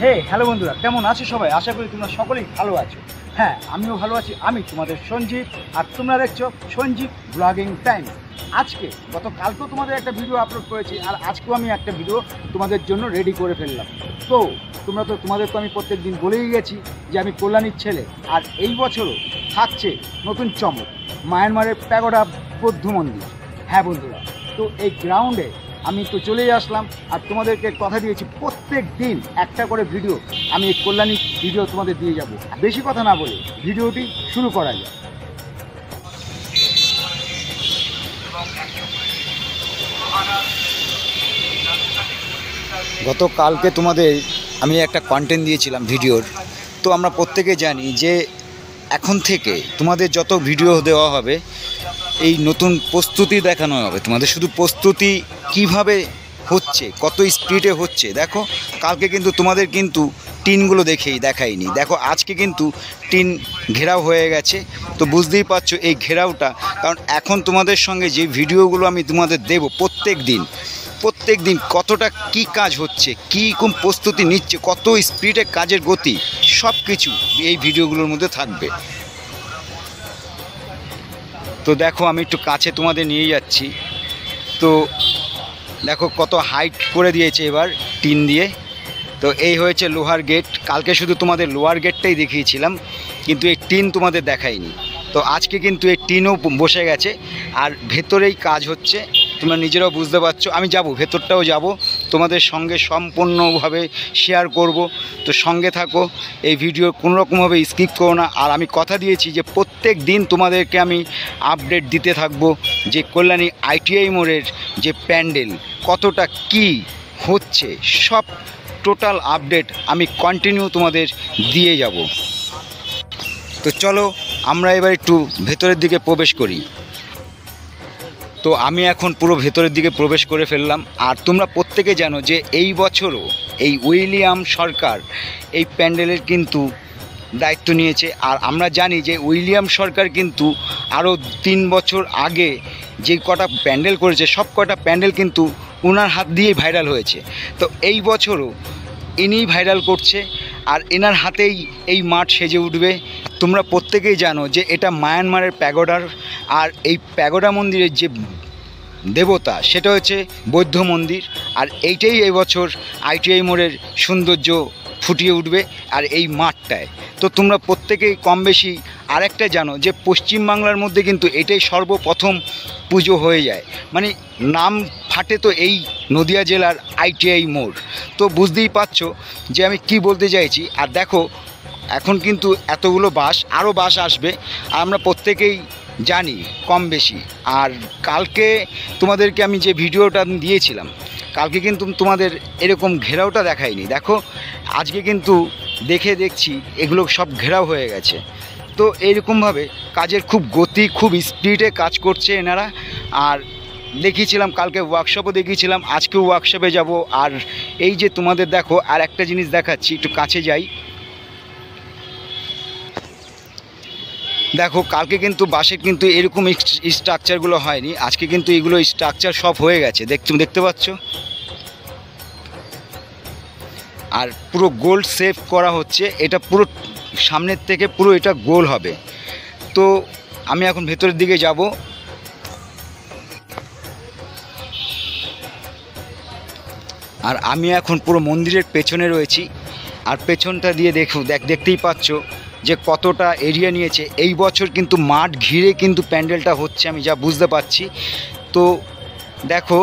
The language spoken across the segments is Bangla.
হ্যালো বন্ধুরা, কেমন আছো সবাই? আশা করি তোমরা সকলেই ভালো আছো। হ্যাঁ, আমিও ভালো আছি। আমি তোমাদের সঞ্জীব, আর তোমরা দেখছো সঞ্জীব ব্লগিং টাইম। গতকালকেও তোমাদের একটা ভিডিও আপলোড করেছি, আর আজকেও আমি একটা ভিডিও তোমাদের জন্য রেডি করে ফেললাম। তো তোমাদের তো আমি প্রত্যেক দিন বলেই গেছি যে আমি কল্যাণীর ছেলে, আর এই বছরও থাকছে নতুন চমক, মায়ানমারের প্যাগোডা বৌদ্ধ মন্দির। হ্যাঁ বন্ধুরা, তো এই গ্রাউন্ডে আমি তো চলেই আসলাম, আর তোমাদেরকে কথা দিয়েছি প্রত্যেক দিন একটা করে ভিডিও আমি এই কল্যাণী ভিডিও তোমাদের দিয়ে যাব। বেশি কথা না বলে ভিডিওটি শুরু করা যায়। গতকালকে তোমাদের আমি একটা কন্টেন্ট দিয়েছিলাম ভিডিওর। তো আমরা প্রত্যেকে জানি যে এখন থেকে তোমাদের যত ভিডিও দেওয়া হবে এই নতুন প্রস্তুতি দেখানো হবে তোমাদের। শুধু প্রস্তুতি কিভাবে হচ্ছে, কত স্পিডে হচ্ছে। দেখো কালকে কিন্তু তোমাদের কিন্তু টিনগুলো দেখাইনি। দেখো আজকে কিন্তু টিন ঘেরাও হয়ে গেছে। তো বুঝতেই পারছো এই ঘেরাওটা, কারণ এখন তোমাদের সঙ্গে যে ভিডিওগুলো আমি তোমাদের দেব প্রত্যেক দিন কতটা কি কাজ হচ্ছে, কী কোন প্রস্তুতি নিচ্ছে, কত স্পিডে কাজের গতি, সব কিছু এই ভিডিওগুলোর মধ্যে থাকবে। তো দেখো আমি একটু কাছে তোমাদের নিয়ে যাচ্ছি। তো দেখো কত হাইট করে দিয়েছে এবার টিন দিয়ে। তো এই হয়েছে লোহার গেট। কালকে শুধু তোমাদের লোহার গেটটাই দেখিয়েছিলাম, কিন্তু এই টিন তোমাদের দেখাইনি। তো আজকে কিন্তু এই টিনও বসে গেছে, আর ভেতরেই কাজ হচ্ছে। তোমরা নিজেরাও বুঝতে পারছো। আমি যাব, ভেতরটাও যাব, তোমাদের সঙ্গে সম্পূর্ণভাবে শেয়ার করব। তো সঙ্গে থাকো, এই ভিডিও কোনোরকমভাবে স্কিপ করো না। আর আমি কথা দিয়েছি যে প্রত্যেক দিন তোমাদেরকে আমি আপডেট দিতে থাকবো যে কল্যাণী ITI মোড়ের যে প্যান্ডেল কতটা কি হচ্ছে, সব টোটাল আপডেট আমি কন্টিনিউ তোমাদের দিয়ে যাব। তো চলো আমরা এবার একটু ভেতরের দিকে প্রবেশ করি। তো আমি এখন পুরো ভেতরের দিকে প্রবেশ করে ফেললাম। আর তোমরা প্রত্যেকে জানো যে এই বছরও এই উইলিয়াম সরকার এই প্যান্ডেলের কিন্তু দায়িত্ব নিয়েছে। আর আমরা জানি যে উইলিয়াম সরকার কিন্তু আরও 3 বছর আগে যে কটা প্যান্ডেল করেছে, সব কটা প্যান্ডেল কিন্তু ওনার হাত দিয়েই ভাইরাল হয়েছে। তো এই বছরও ইনিই ভাইরাল করছে, আর এনার হাতেই এই মাঠ সেজে উঠবে। তোমরা প্রত্যেকেই জানো যে এটা মায়ানমারের প্যাগোডার, আর এই প্যাগোডা মন্দিরের যে দেবতা সেটা হচ্ছে বৌদ্ধ মন্দির। আর এইটাই এবছর ITI মোড়ের সৌন্দর্য ফুটিয়ে উঠবে আর এই মাঠটায়। তো তোমরা প্রত্যেকেই কম বেশি আরেকটা জানো যে পশ্চিমবাংলার মধ্যে কিন্তু এটাই সর্বপ্রথম পুজো হয়ে যায়, মানে নাম ফাটে তো এই নদিয়া জেলার ITI মোড়। তো বুঝতেই পারছো যে আমি কি বলতে চাইছি। আর দেখো এখন কিন্তু এতগুলো বাস, আরও বাস আসবে, আর আমরা প্রত্যেকেই জানি কম বেশি। আর কালকে তোমাদেরকে আমি যে ভিডিওটা দিয়েছিলাম, কালকে কিন্তু তোমাদের এরকম ঘেরাওটা দেখাইনি। দেখো আজকে কিন্তু দেখছি এগুলো সব ঘেরাও হয়ে গেছে। তো এইরকমভাবে কাজের খুব গতি, খুব স্পিডে কাজ করছে এনারা। আর দেখিয়েছিলাম কালকে, ওয়ার্কশপও দেখিয়েছিলাম, আজকেও ওয়ার্কশপে যাব। আর এই যে তোমাদের দেখো আর একটা জিনিস দেখাচ্ছি, একটু কাছে যাই। দেখো কালকে কিন্তু বাসের কিন্তু এরকম স্ট্রাকচারগুলো হয়নি, আজকে কিন্তু এগুলো স্ট্রাকচার সব হয়ে গেছে, দেখতে পাচ্ছ। আর পুরো গোল শেপ করা হচ্ছে, এটা পুরো সামনের থেকে পুরো এটা গোল হবে। তো আমি এখন ভেতরের দিকে যাব। আর আমি এখন পুরো মন্দিরের পেছনে রয়েছি, আর পেছনটা দিয়ে দেখতেই পাচ্ছ যে কতটা এরিয়া নিয়েছে। এই বছর কিন্তু মাঠ ঘিরে কিন্তু প্যান্ডেলটা হচ্ছে, আমি যা বুঝতে পারছি। তো দেখো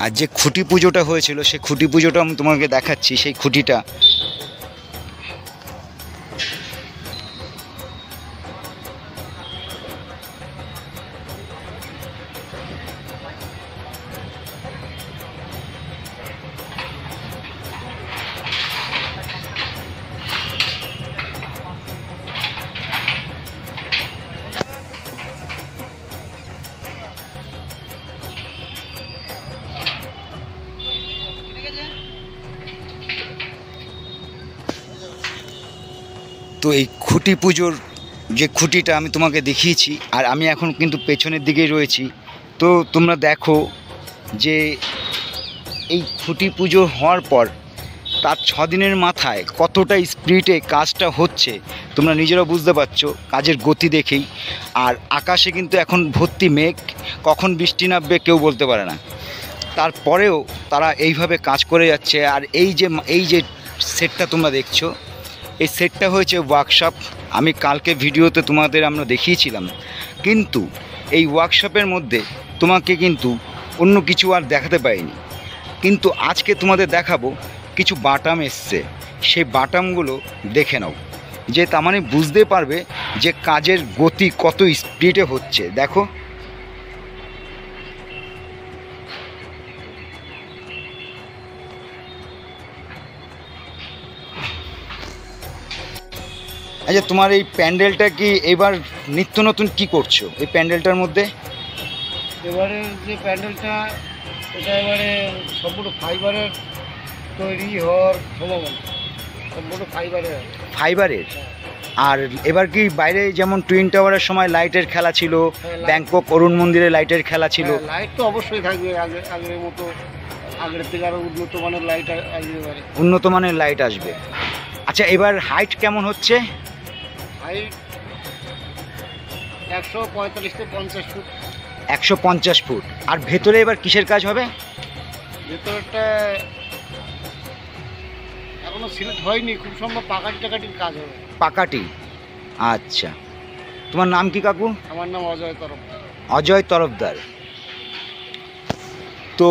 আর যে খুঁটি পুজোটা হয়েছিল সেই খুঁটি পুজোটা আমি তোমাকে দেখাচ্ছি। সেই খুঁটিটা তো এই খুঁটি পুজোর যে খুঁটিটা আমি তোমাকে দেখিয়েছি, আর আমি এখন কিন্তু পেছনের দিকেই রয়েছি। তো তোমরা দেখো যে এই খুঁটি পুজো হওয়ার পর তার 6 দিনের মাথায় কতটা স্পিডে কাজটা হচ্ছে তোমরা নিজেরা বুঝতে পারছো কাজের গতি দেখেই। আর আকাশে কিন্তু এখন ভর্তি মেঘ, কখন বৃষ্টি নামবে কেউ বলতে পারে না। তারপরেও তারা এইভাবে কাজ করে যাচ্ছে। আর এই যে সেটটা তোমরা দেখছো, এই সেটটা হয়েছে ওয়ার্কশপ। আমি কালকে ভিডিওতে তোমাদের আমরা দেখিয়েছিলাম, কিন্তু এই ওয়ার্কশপের মধ্যে তোমাকে কিন্তু অন্য কিছু আর দেখাতে পারিনি। কিন্তু আজকে তোমাদের দেখাবো কিছু বাটাম এসছে, সেই বাটামগুলো দেখে নাও, যে তার মানে বুঝতে পারবে যে কাজের গতি কত স্পিডে হচ্ছে। দেখো আচ্ছা, তোমার এই প্যান্ডেলটা কি এবার নিত্য নতুন কি করছো এই প্যান্ডেলটার মধ্যে? এবারে যে প্যান্ডেলটা, এটা এবারে সম্পূর্ণ ফাইবারের তৈরি হওয়ার সম্ভাবনা, সম্পূর্ণ ফাইবারের। ফাইবারের? আর এবার কি বাইরে যেমন টুইন টাওয়ারের সময় লাইটের খেলা ছিল, ব্যাংকক অরুণ মন্দিরে লাইটের খেলা ছিল, লাইট তো অবশ্যই থাকবে, আগের মতো, আগের থেকে আরো উন্নত মানের লাইট আসবে এবারে, উন্নত মানের লাইট আসবে। আচ্ছা, এবার হাইট কেমন হচ্ছে? হাইট 145 থেকে 50 ফুট। 150 ফুট। আর ভেতরে এবার কিসের কাজ হবে? ভেতরটা এখনো সিলেক্ট হয়নি, খুব সম্ভব পাকাটি টাকাটির কাজ হবে। পাকাটি? আচ্ছা, তোমার নাম কি কাকু? আমার নাম অজয় তরফদার। অজয় তরফদার। তো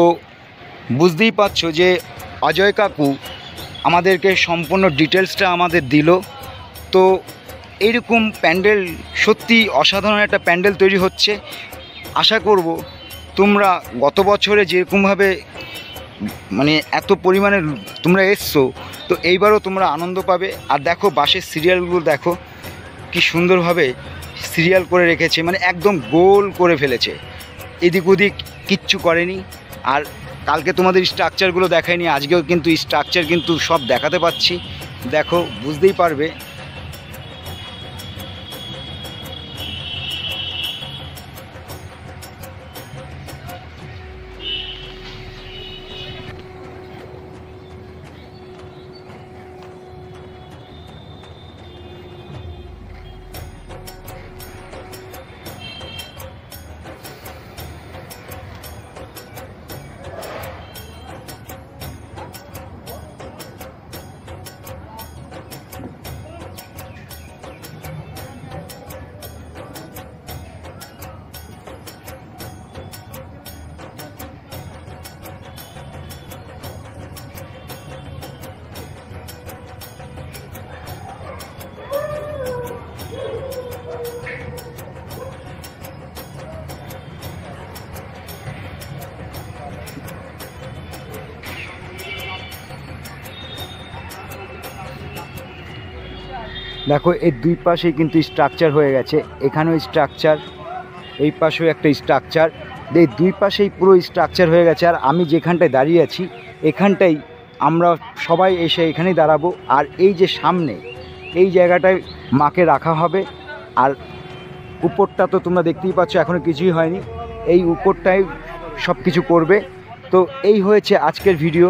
বুঝতেই পারছো যে অজয় কাকু আমাদেরকে সম্পূর্ণ ডিটেলসটা আমাদের দিল। তো এইরকম প্যান্ডেল সত্যি অসাধারণ একটা প্যান্ডেল তৈরি হচ্ছে। আশা করব তোমরা গত বছরে যেরকমভাবে মানে এত পরিমাণে তোমরা এসছো, তো এইবারও তোমরা আনন্দ পাবে। আর দেখো বাঁশের সিরিয়ালগুলো দেখো কি সুন্দরভাবে সিরিয়াল করে রেখেছে, মানে একদম গোল করে ফেলেছে, এদিক ওদিক কিচ্ছু করেনি। আর কালকে তোমাদের স্ট্রাকচারগুলো দেখায়নি, আজকেও কিন্তু স্ট্রাকচার কিন্তু সব দেখাতে পাচ্ছি। দেখো বুঝতেই পারবে। দেখো এর দুই পাশেই কিন্তু স্ট্রাকচার হয়ে গেছে, এখানেও স্ট্রাকচার, এই পাশেও একটা স্ট্রাকচার, এই দুই পাশেই পুরো স্ট্রাকচার হয়ে গেছে। আর আমি যেখানটায় দাঁড়িয়ে আছি এখানটাই আমরা সবাই এসে এখানেই দাঁড়াবো। আর এই যে সামনে এই জায়গাটায় মাকে রাখা হবে। আর উপরটা তো তোমরা দেখতেই পাচ্ছ এখনও কিছুই হয়নি, এই উপরটাই সব কিছু করবে। তো এই হয়েছে আজকের ভিডিও।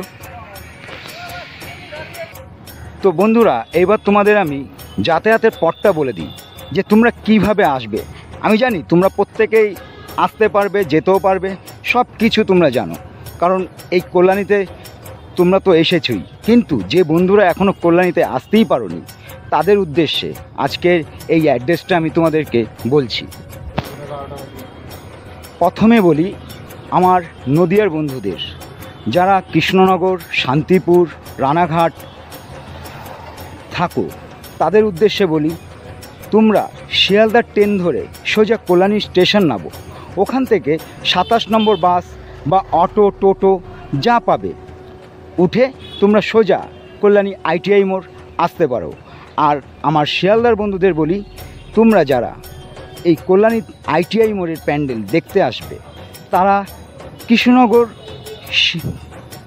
তো বন্ধুরা, এইবার তোমাদের আমি যাতায়াতের পথটা বলে দিই যে তোমরা কিভাবে আসবে। আমি জানি তোমরা প্রত্যেকেই আসতে পারবে, যেতেও পারবে, সব কিছু তোমরা জানো, কারণ এই কল্যাণীতে তোমরা তো এসেছই। কিন্তু যে বন্ধুরা এখনও কল্যাণীতে আসতেই পারোনি তাদের উদ্দেশ্যে আজকের এই অ্যাড্রেসটা আমি তোমাদেরকে বলছি। প্রথমে বলি আমার নদিয়ার বন্ধুদের, যারা কৃষ্ণনগর, শান্তিপুর, রানাঘাট থাকো, তাদের উদ্দেশ্যে বলি তোমরা শিয়ালদার ট্রেন ধরে সোজা কল্যাণী স্টেশন নামো। ওখান থেকে 27 নম্বর বাস বা অটো, টোটো যা পাবে উঠে তোমরা সোজা কল্যাণী ITI মোড় আসতে পারো। আর আমার শিয়ালদার বন্ধুদের বলি, তোমরা যারা এই কল্যাণী ITI মোড়ের প্যান্ডেল দেখতে আসবে তারা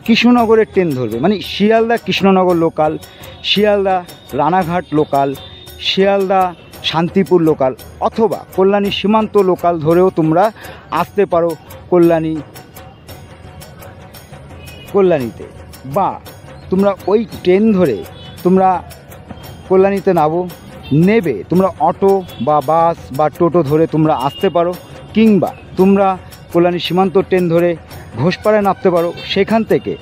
কৃষ্ণনগরের ট্রেন ধরবে, মানে Sealdah Krishnanagar local, Sealdah Ranaghat local, Sealdah Shantipur local অথবা কল্যাণী সীমান্ত লোকাল ধরেও তোমরা আসতে পারো কল্যাণীতে, বা তোমরা ওই ট্রেন ধরে তোমরা কল্যাণীতে নেবে তোমরা অটো বা বাস বা টোটো ধরে তোমরা আসতে পারো, কিংবা তোমরা কল্যাণী সীমান্ত ট্রেন ধরে ঘোষপাড়ায় নামতে পারো। সেখান থেকে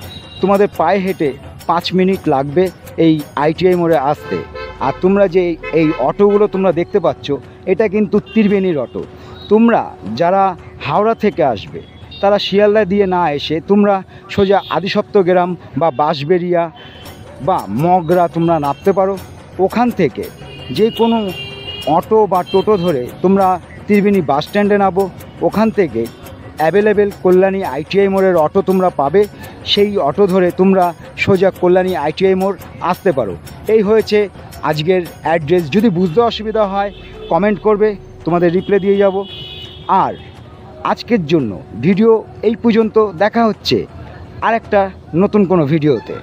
তোমাদের পায়ে হেঁটে 5 মিনিট লাগবে এই ITI মোড়ে আসতে। আর তোমরা যে এই অটোগুলো তোমরা দেখতে পাচ্ছ, এটা কিন্তু ত্রিবেণীর অটো। তোমরা যারা হাওড়া থেকে আসবে তারা শিয়ালদা দিয়ে না এসে তোমরা সোজা আদিসপ্তগ্রাম বা বাঁশবেড়িয়া বা মগরা তোমরা নামতে পারো। ওখান থেকে যে কোনো অটো বা টোটো ধরে তোমরা ত্রিবেণী বাস স্ট্যান্ডে নামো। ওখান থেকে অ্যাভেলেবেল কল্যাণী ITI মোড়ের অটো তোমরা পাবে, সেই অটো ধরে তোমরা সোজা কল্যাণী ITI মোড় আসতে পারো। এই হয়েছে আজকের অ্যাড্রেস। যদি বুঝতে অসুবিধা হয় কমেন্ট করবে, তোমাদের রিপ্লাই দিয়ে যাব। আর আজকের জন্য ভিডিও এই পর্যন্ত, দেখা হচ্ছে আর একটা নতুন কোনো ভিডিওতে।